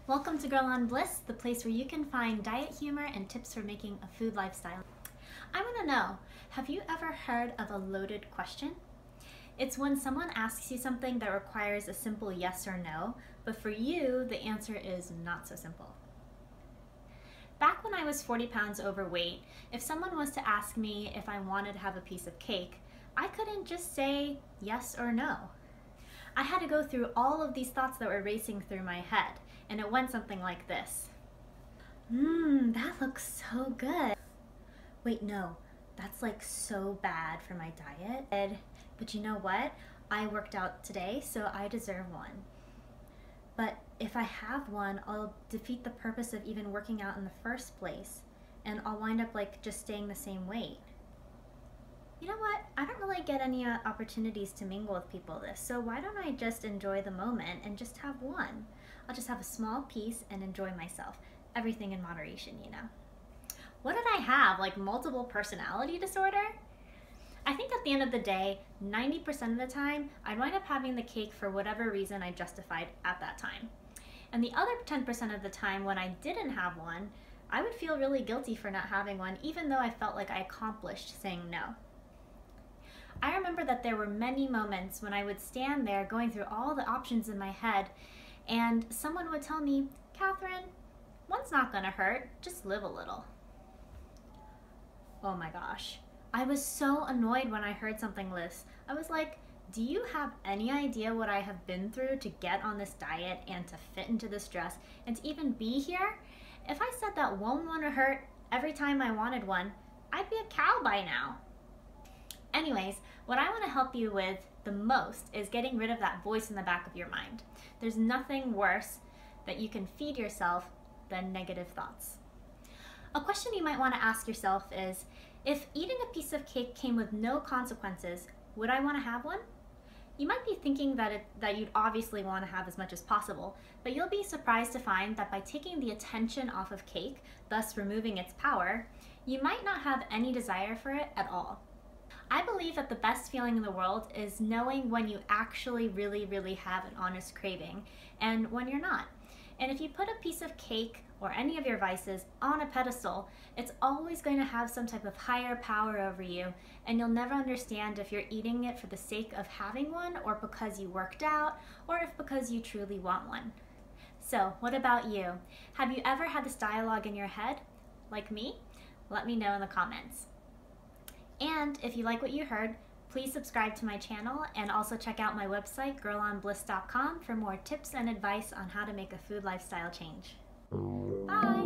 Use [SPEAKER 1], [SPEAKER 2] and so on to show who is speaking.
[SPEAKER 1] Welcome to Girl on Bliss, the place where you can find diet humor and tips for making a food lifestyle. I want to know, have you ever heard of a loaded question? It's when someone asks you something that requires a simple yes or no, but for you, the answer is not so simple. Back when I was 40 pounds overweight, if someone was to ask me if I wanted to have a piece of cake, I couldn't just say yes or no. I had to go through all of these thoughts that were racing through my head, and it went something like this. That looks so good. Wait, no, that's like so bad for my diet. But you know what? I worked out today, so I deserve one. But if I have one, I'll defeat the purpose of even working out in the first place, and I'll wind up like just staying the same weight. You know what? I don't really get any opportunities to mingle with people so why don't I just enjoy the moment and just have one? I'll just have a small piece and enjoy myself. Everything in moderation, you know. What did I have? Like multiple personality disorder? I think at the end of the day, 90% of the time, I'd wind up having the cake for whatever reason I justified at that time. And the other 10% of the time when I didn't have one, I would feel really guilty for not having one, even though I felt like I accomplished saying no. I remember that there were many moments when I would stand there going through all the options in my head, and someone would tell me, "Catherine, one's not gonna hurt, just live a little." Oh my gosh. I was so annoyed when I heard something like this. I was like, do you have any idea what I have been through to get on this diet and to fit into this dress and to even be here? If I said that one wanna hurt every time I wanted one, I'd be a cow by now. Anyways, what I want to help you with the most is getting rid of that voice in the back of your mind. There's nothing worse that you can feed yourself than negative thoughts. A question you might want to ask yourself is, if eating a piece of cake came with no consequences, would I want to have one? You might be thinking that you'd obviously want to have as much as possible, but you'll be surprised to find that by taking the attention off of cake, thus removing its power, you might not have any desire for it at all. I believe that the best feeling in the world is knowing when you actually really have an honest craving and when you're not. And if you put a piece of cake or any of your vices on a pedestal, it's always going to have some type of higher power over you, and you'll never understand if you're eating it for the sake of having one or because you worked out or if because you truly want one. So what about you? Have you ever had this dialogue in your head? Like me? Let me know in the comments. And if you like what you heard, please subscribe to my channel and also check out my website, girlonbliss.com, for more tips and advice on how to make a food lifestyle change. Bye!